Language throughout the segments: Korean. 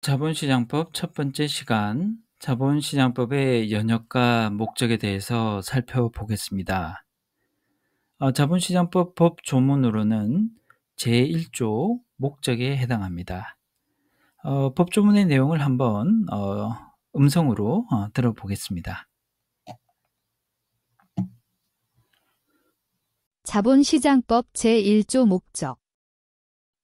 자본시장법 첫 번째 시간, 자본시장법의 연역과 목적에 대해서 살펴보겠습니다. 자본시장법 법 조문으로는 제1조 목적에 해당합니다. 법 조문의 내용을 한번 음성으로 들어보겠습니다. 자본시장법 제1조 목적.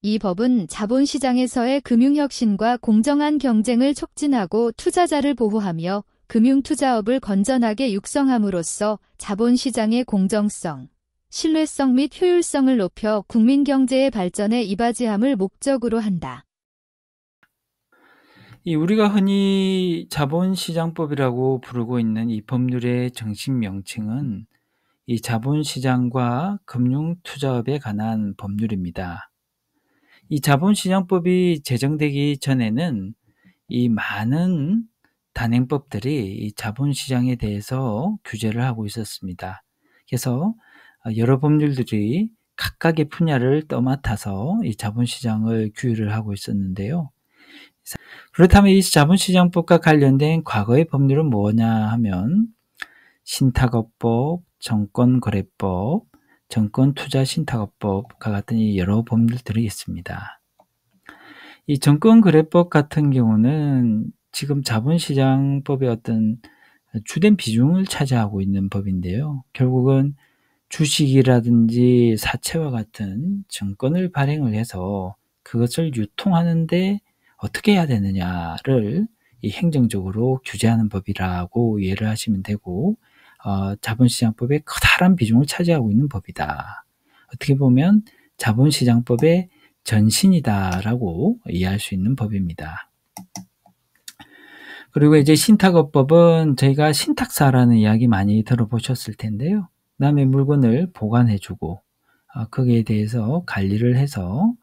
이 법은 자본시장에서의 금융혁신과 공정한 경쟁을 촉진하고 투자자를 보호하며 금융투자업을 건전하게 육성함으로써 자본시장의 공정성, 신뢰성 및 효율성을 높여 국민경제의 발전에 이바지함을 목적으로 한다. 우리가 흔히 자본시장법이라고 부르고 있는 이 법률의 정식 명칭은 이 자본시장과 금융투자업에 관한 법률입니다. 이 자본시장법이 제정되기 전에는 이 많은 단행법들이 이 자본시장에 대해서 규제를 하고 있었습니다. 그래서 여러 법률들이 각각의 분야를 떠맡아서 이 자본시장을 규율을 하고 있었는데요. 그렇다면 이 자본시장법과 관련된 과거의 법률은 뭐냐 하면 신탁업법, 정권거래법, 정권투자신탁업법과 같은 이 여러 법률들이 있습니다. 이 정권거래법 같은 경우는 지금 자본시장법의 어떤 주된 비중을 차지하고 있는 법인데요. 결국은 주식이라든지 사채와 같은 증권을 발행을 해서 그것을 유통하는데 어떻게 해야 되느냐를 이 행정적으로 규제하는 법이라고 이해를 하시면 되고, 자본시장법의 커다란 비중을 차지하고 있는 법이다. 어떻게 보면 자본시장법의 전신이다라고 이해할 수 있는 법입니다. 그리고 이제 신탁업법은 저희가 신탁사라는 이야기 많이 들어보셨을 텐데요. 남의 물건을 보관해주고 거기에 대해서 관리를 해서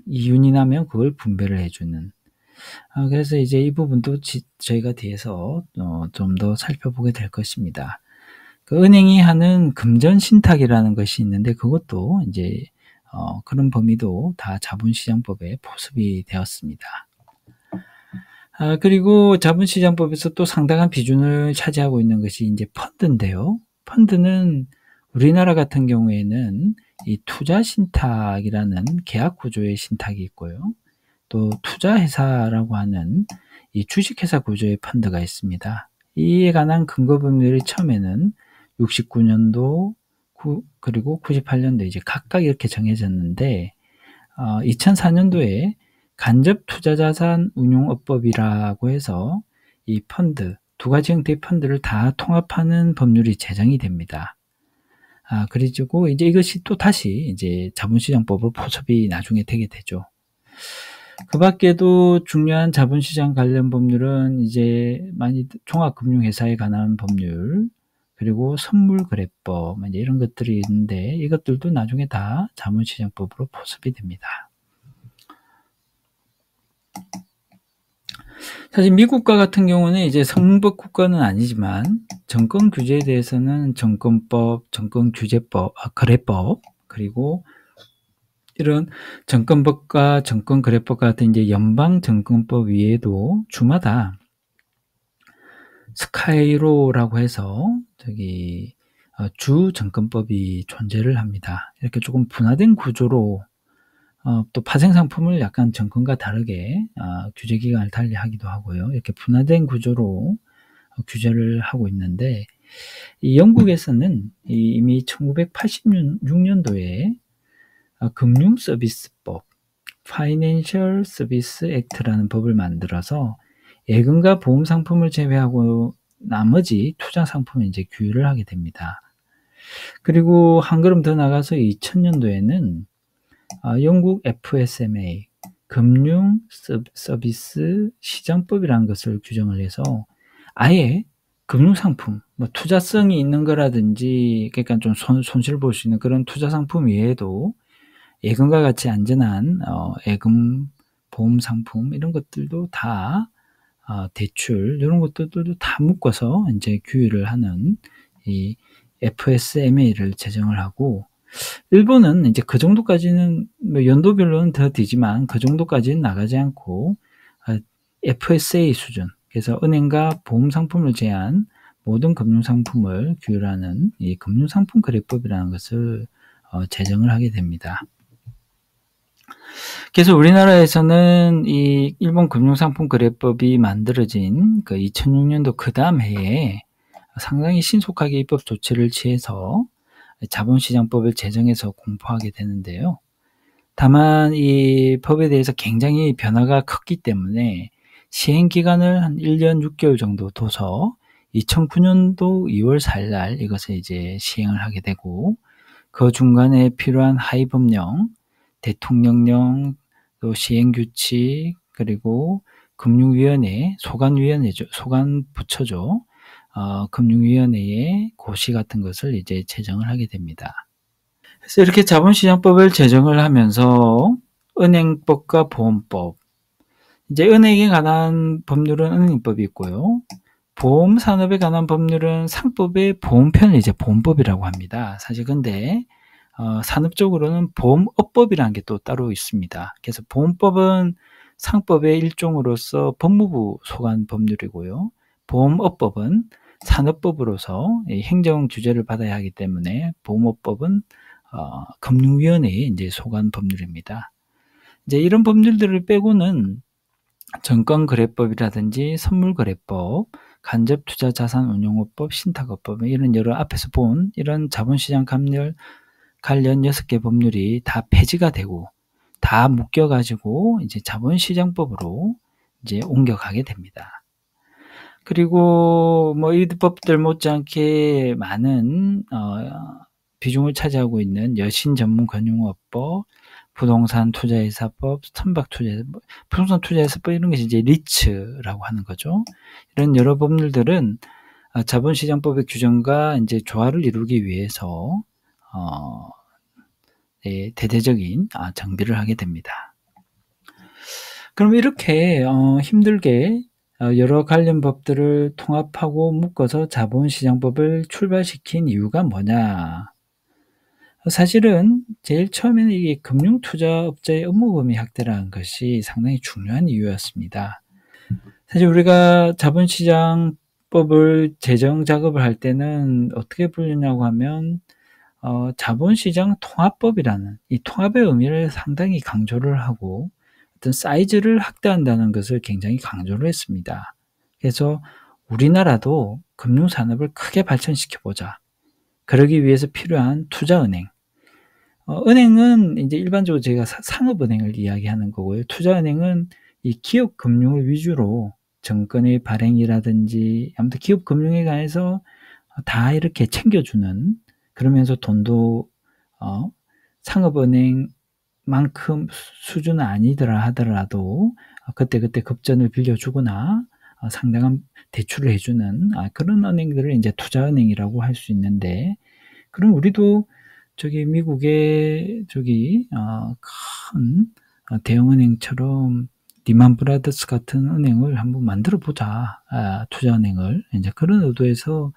이윤이 나면 그걸 분배를 해주는. 그래서 이제 이 부분도 저희가 뒤에서 좀 더 살펴보게 될 것입니다. 그 은행이 하는 금전신탁이라는 것이 있는데 그것도 이제 그런 범위도 다 자본시장법에 포섭이 되었습니다. 그리고 자본시장법에서 또 상당한 비중을 차지하고 있는 것이 이제 펀드인데요. 펀드는 우리나라 같은 경우에는 이 투자신탁이라는 계약구조의 신탁이 있고요. 또 투자회사라고 하는 이 주식회사 구조의 펀드가 있습니다. 이에 관한 근거 법률이 처음에는 69년도 그리고 98년도 이제 각각 이렇게 정해졌는데 2004년도에 간접투자자산운용업법이라고 해서 이 펀드, 두 가지 형태의 펀드를 다 통합하는 법률이 제정이 됩니다. 그리고 이제 이것이 또 다시 이제 자본시장법으로 포섭이 나중에 되게 되죠. 그 밖에도 중요한 자본시장 관련 법률은 이제 많이 종합금융회사에 관한 법률, 그리고 선물거래법, 이제 이런 것들이 있는데 이것들도 나중에 다 자본시장법으로 포섭이 됩니다. 사실 미국과 같은 경우는 이제 성법 국가는 아니지만 정권 규제에 대해서는 정권법, 정권규제법, 거래법, 그리고 이런 정권법과 정권거래법 같은 이제 연방정권법 외에도 주마다 스카이로라고 해서 주정권법이 존재를 합니다. 이렇게 조금 분화된 구조로 또 파생상품을 약간 정권과 다르게 규제기간을 달리 하기도 하고요. 이렇게 분화된 구조로 규제를 하고 있는데 이 영국에서는 이미 1986년도에 금융서비스법, Financial Service Act라는 법을 만들어서 예금과 보험 상품을 제외하고 나머지 투자 상품을 이제 규율을 하게 됩니다. 그리고 한 걸음 더 나가서 2000년도에는 영국 FSMA, 금융 서비스 시장법이라는 것을 규정을 해서 아예 금융상품, 투자성이 있는 거라든지, 그러니까 좀 손실을 볼 수 있는 그런 투자 상품 외에도 예금과 같이 안전한 예금, 보험 상품 이런 것들도 다 대출 이런 것들도 다 묶어서 이제 규율을 하는 이 FSMA를 제정을 하고 일본은 이제 그 정도까지는 뭐 연도별로는 더 뒤지만 그 정도까지는 나가지 않고 FSA 수준, 그래서 은행과 보험 상품을 제한 모든 금융 상품을 규율하는 이 금융상품 거래법이라는 것을 제정을 하게 됩니다. 그래서 우리나라에서는 이 일본 금융상품 거래법이 만들어진 그 2006년도 그 다음 해에 상당히 신속하게 입법 조치를 취해서 자본시장법을 제정해서 공포하게 되는데요. 다만 이 법에 대해서 굉장히 변화가 컸기 때문에 시행 기간을 한 1년 6개월 정도 둬서 2009년도 2월 4일 날 이것을 이제 시행을 하게 되고, 그 중간에 필요한 하위법령, 대통령령, 또 시행규칙, 그리고 금융위원회, 소관위원회죠. 소관부처죠. 금융위원회의 고시 같은 것을 이제 제정을 하게 됩니다. 그래서 이렇게 자본시장법을 제정을 하면서 은행법과 보험법, 이제 은행에 관한 법률은 은행법이 있고요. 보험 산업에 관한 법률은 상법의 보험편을 이제 보험법이라고 합니다. 사실 근데 산업적으로는 보험업법이라는 게 또 따로 있습니다. 그래서 보험법은 상법의 일종으로서 법무부 소관 법률이고요. 보험업법은 산업법으로서 행정 규제를 받아야 하기 때문에 보험업법은 금융위원회의 이제 소관 법률입니다. 이제 이런 법률들을 빼고는 증권거래법이라든지 선물거래법, 간접투자자산운용업법, 신탁업법, 이런 여러 앞에서 본 이런 자본시장 관련 6개 법률이 다 폐지가 되고 다 묶여가지고 이제 자본시장법으로 이제 옮겨가게 됩니다. 그리고 뭐 이 법들 못지않게 많은 비중을 차지하고 있는 여신전문금융업법, 부동산 투자회사법, 선박투자회사법, 부동산 투자회사법, 이런 것이 이제 리츠라고 하는 거죠. 이런 여러 법률들은 자본시장법의 규정과 이제 조화를 이루기 위해서 대대적인 정비를 하게 됩니다. 그럼 이렇게 힘들게 여러 관련 법들을 통합하고 묶어서 자본시장법을 출발시킨 이유가 뭐냐? 사실은 제일 처음에는 이게 금융투자업자의 업무범위 확대라는 것이 상당히 중요한 이유였습니다. 사실 우리가 자본시장법을 제정 작업을 할 때는 어떻게 부르냐고 하면 자본시장 통합법이라는 이 통합의 의미를 상당히 강조를 하고 어떤 사이즈를 확대한다는 것을 굉장히 강조를 했습니다. 그래서 우리나라도 금융산업을 크게 발전시켜보자. 그러기 위해서 필요한 투자은행. 은행은 이제 일반적으로 제가 상업은행을 이야기하는 거고요. 투자은행은 이 기업 금융을 위주로 정권의 발행이라든지 아무튼 기업 금융에 관해서 다 이렇게 챙겨주는, 그러면서 돈도 상업은행만큼 수준은 아니더라 하더라도 그때그때 급전을 빌려주거나 상당한 대출을 해주는 그런 은행들을 이제 투자은행이라고 할 수 있는데, 그럼 우리도 미국의 큰 대형은행처럼 리만 브라더스 같은 은행을 한번 만들어 보자. 투자은행을. 이제 그런 의도에서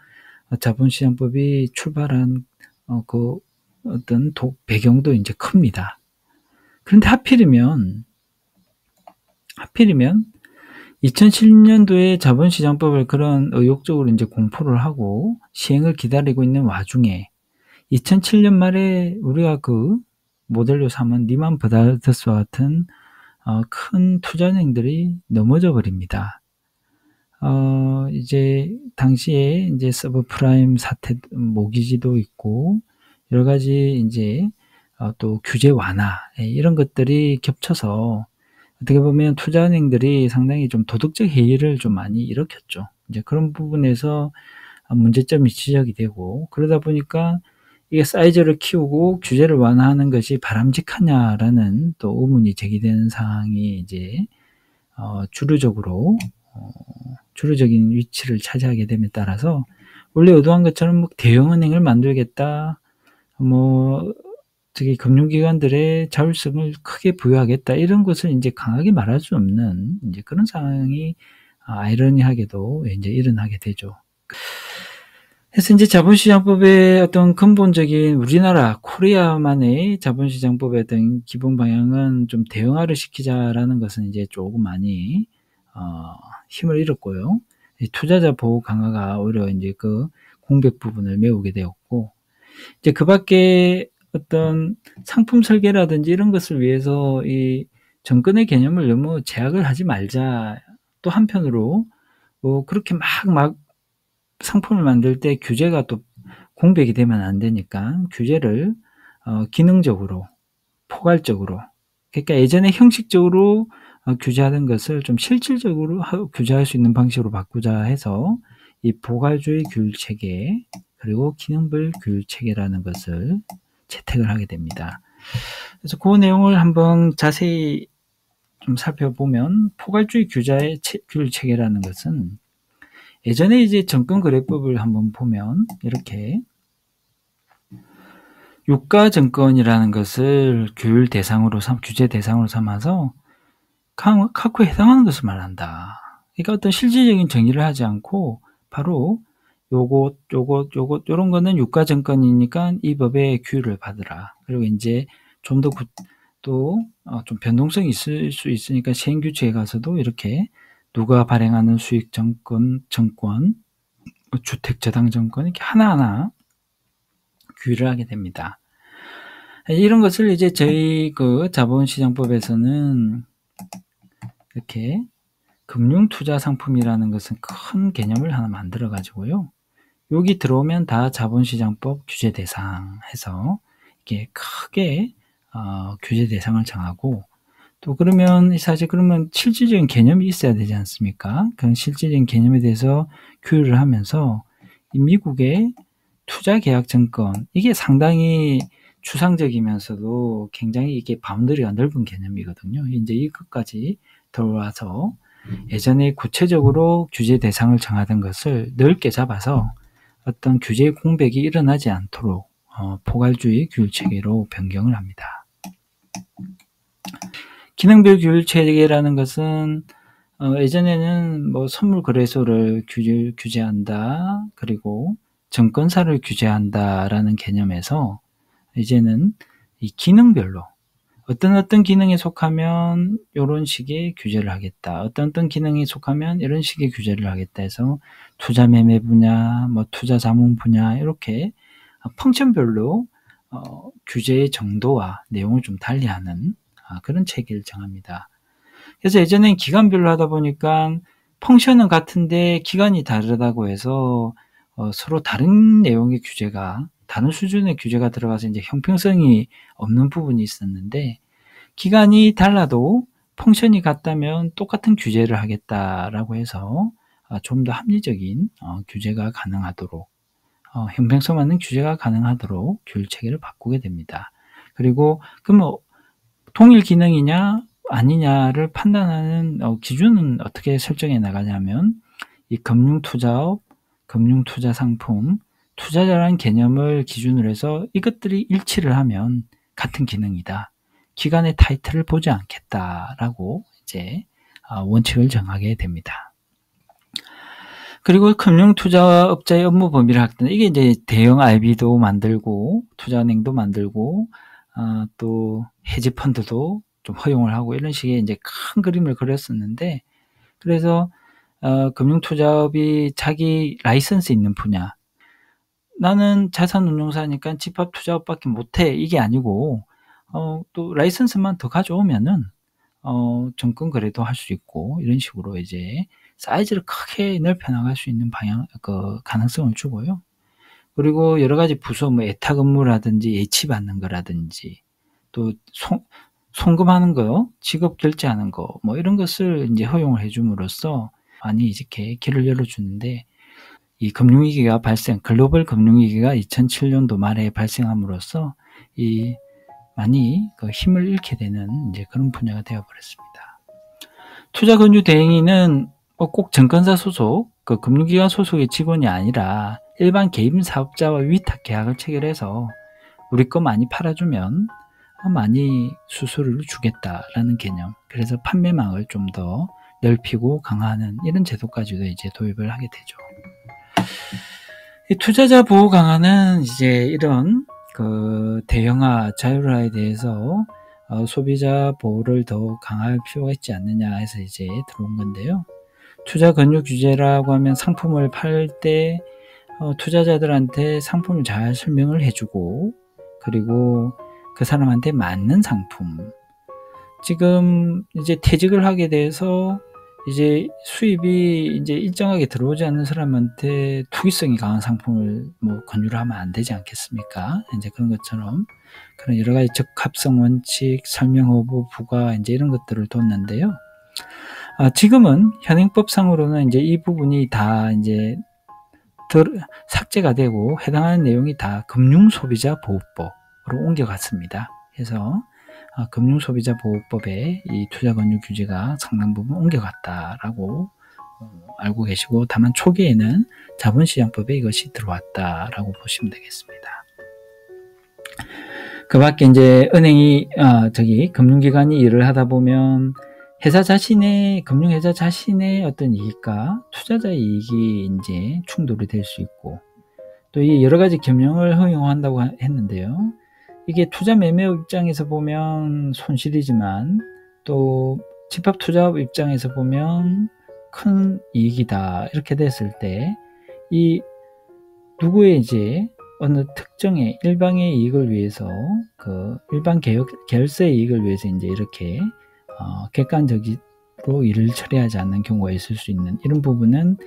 자본시장법이 출발한 그 어떤 배경도 이제 큽니다. 그런데 하필이면 2007년도에 자본시장법을 그런 의욕적으로 이제 공포를 하고 시행을 기다리고 있는 와중에 2007년 말에 우리가 그 모델로 삼은 리만 브라더스와 같은 큰 투자은행들이 넘어져 버립니다. 이제 당시에 이제 서브프라임 사태 모기지도 있고 여러 가지 이제 또 규제 완화 이런 것들이 겹쳐서 어떻게 보면 투자은행들이 상당히 좀 도덕적 해이를 좀 많이 일으켰죠. 이제 그런 부분에서 문제점이 지적이 되고, 그러다 보니까 이게 사이즈를 키우고 규제를 완화하는 것이 바람직하냐라는 또 의문이 제기되는 상황이 이제 주류적인 위치를 차지하게 됨에 따라서 원래 의도한 것처럼 대형은행을 만들겠다, 금융기관들의 자율성을 크게 부여하겠다, 이런 것을 이제 강하게 말할 수 없는 이제 그런 상황이 아이러니하게도 이제 일어나게 되죠. 그래서 이제 자본시장법의 어떤 근본적인 우리나라 코리아만의 자본시장법의 어떤 기본 방향은 좀 대형화를 시키자라는 것은 이제 조금 많이 힘을 잃었고요. 투자자 보호 강화가 오히려 이제 그 공백 부분을 메우게 되었고, 이제 그 밖에 어떤 상품 설계라든지 이런 것을 위해서 이 정권의 개념을 너무 제약을 하지 말자. 또 한편으로 그렇게 막 상품을 만들 때 규제가 또 공백이 되면 안 되니까 규제를 기능적으로, 포괄적으로, 그러니까 예전에 형식적으로 규제하던 것을 좀 실질적으로 규제할 수 있는 방식으로 바꾸자 해서 이 포괄주의 규율 체계 그리고 기능별 규율 체계라는 것을 채택을 하게 됩니다. 그래서 그 내용을 한번 자세히 좀 살펴보면 포괄주의 규율 체계라는 것은 예전에 이제 정권거래법을 한번 보면 이렇게 유가증권이라는 것을 규율 대상으로 규제 대상으로 삼아서 갖고 해당하는 것을 말한다. 그러니까 어떤 실질적인 정의를 하지 않고 바로 요것 요런 거는 유가증권이니까 이 법의 규율을 받으라. 그리고 이제 좀 더 좀 변동성이 있을 수 있으니까 시행규칙에 가서도 이렇게 누가 발행하는 수익증권, 주택저당증권 이렇게 하나하나 규율을 하게 됩니다. 이런 것을 이제 저희 그 자본시장법에서는 이렇게 금융투자상품이라는 것은 큰 개념을 하나 만들어 가지고요. 여기 들어오면 다 자본시장법 규제 대상 해서 이렇게 크게 규제 대상을 정하고, 또 그러면 사실 그러면 실질적인 개념이 있어야 되지 않습니까? 그런 실질적인 개념에 대해서 규율을 하면서 이 미국의 투자계약증권 이게 상당히 추상적이면서도 굉장히 이게 바운더리가 넓은 개념이거든요. 이제 이것까지 들어와서 예전에 구체적으로 규제 대상을 정하던 것을 넓게 잡아서 어떤 규제 공백이 일어나지 않도록 포괄주의 규율 체계로 변경을 합니다. 기능별 규율 체계라는 것은 예전에는 뭐 선물 거래소를 규제한다, 그리고 증권사를 규제한다라는 개념에서 이제는 이 기능별로 어떤 기능에 속하면 이런 식의 규제를 하겠다. 어떤 기능에 속하면 이런 식의 규제를 하겠다 해서 투자 매매 분야, 뭐 투자 자문 분야 이렇게 펑션별로 규제의 정도와 내용을 좀 달리하는 그런 체계를 정합니다. 그래서 예전엔 기간별로 하다 보니까 펑션은 같은데 기간이 다르다고 해서 서로 다른 내용의 규제가 다른 수준의 규제가 들어가서 이제 형평성이 없는 부분이 있었는데, 기간이 달라도 펑션이 같다면 똑같은 규제를 하겠다라고 해서 좀 더 합리적인 규제가 가능하도록 형평성 맞는 규제가 가능하도록 규율 체계를 바꾸게 됩니다. 그리고 그럼 동일 기능이냐 아니냐를 판단하는 기준은 어떻게 설정해 나가냐면 이 금융투자업, 금융투자상품, 투자자라는 개념을 기준으로 해서 이것들이 일치를 하면 같은 기능이다. 기간의 타이틀을 보지 않겠다라고 이제 원칙을 정하게 됩니다. 그리고 금융투자업자의 업무 범위를 확대. 이게 이제 대형 IB도 만들고 투자은행도 만들고 또 헤지펀드도 좀 허용을 하고 이런 식의 이제 큰 그림을 그렸었는데, 그래서 금융투자업이 자기 라이선스 있는 분야, 나는 자산운용사니까 집합투자업밖에 못해 이게 아니고 또 라이선스만 더 가져오면은 정권거래도 할 수 있고 이런 식으로 이제 사이즈를 크게 넓혀 나갈 수 있는 가능성을 주고요. 그리고 여러 가지 부서 뭐 애탁 업무라든지 예치받는 거라든지 또 송금하는 거, 지급 결제하는 거 뭐 이런 것을 이제 허용을 해 줌으로써 많이 이렇게 길을 열어 주는데, 이 금융위기가 글로벌 금융위기가 2007년도 말에 발생함으로써 많이 힘을 잃게 되는 이제 그런 분야가 되어버렸습니다. 투자금융 대행인은 꼭 증권사 소속, 금융기관 소속의 직원이 아니라 일반 개인 사업자와 위탁 계약을 체결해서 우리 거 많이 팔아주면 많이 수수료를 주겠다라는 개념. 그래서 판매망을 좀 더 넓히고 강화하는 이런 제도까지도 이제 도입을 하게 되죠. 이 투자자 보호 강화는 이제 이런 그 대형화, 자율화에 대해서 소비자 보호를 더 강화할 필요가 있지 않느냐 해서 이제 들어온 건데요. 투자 권유 규제라고 하면 상품을 팔 때 투자자들한테 상품을 잘 설명을 해주고, 그리고 그 사람한테 맞는 상품. 지금 이제 퇴직을 하게 돼서 이제 수입이 이제 일정하게 들어오지 않는 사람한테 투기성이 강한 상품을 뭐 권유를 하면 안 되지 않겠습니까? 이제 그런 것처럼 그런 여러 가지 적합성 원칙, 설명 허브, 부과 이제 이런 것들을 뒀는데요. 지금은 현행법상으로는 이제 이 부분이 다 이제 삭제가 되고 해당하는 내용이 다 금융소비자보호법으로 옮겨갔습니다. 그래서 금융소비자보호법에 이 투자권유 규제가 상당 부분 옮겨갔다라고 알고 계시고, 다만 초기에는 자본시장법에 이것이 들어왔다라고 보시면 되겠습니다. 그 밖에 이제 은행이 금융기관이 일을 하다 보면 금융회사 자신의 어떤 이익과 투자자의 이익이 이제 충돌이 될 수 있고, 또 이 여러 가지 겸용을 허용한다고 했는데요. 이게 투자 매매업 입장에서 보면 손실이지만 또 집합 투자업 입장에서 보면 큰 이익이다. 이렇게 됐을 때 이 누구의 이제 어느 특정의 일방의 이익을 위해서 그 일반 계열사의 이익을 위해서 이제 이렇게 객관적으로 일을 처리하지 않는 경우가 있을 수 있는 이런 부분은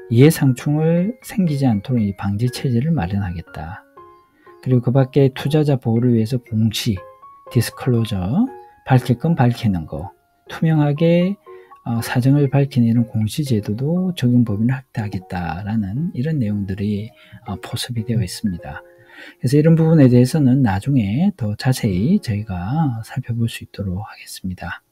이해상충을 생기지 않도록 이 방지 체제를 마련하겠다. 그리고 그 밖에 투자자 보호를 위해서 공시, 디스클로저, 밝힐 건 밝히는 거, 투명하게 사정을 밝히는 이런 공시 제도도 적용 범위를 확대하겠다라는 이런 내용들이 포섭이 되어 있습니다. 그래서 이런 부분에 대해서는 나중에 더 자세히 저희가 살펴볼 수 있도록 하겠습니다.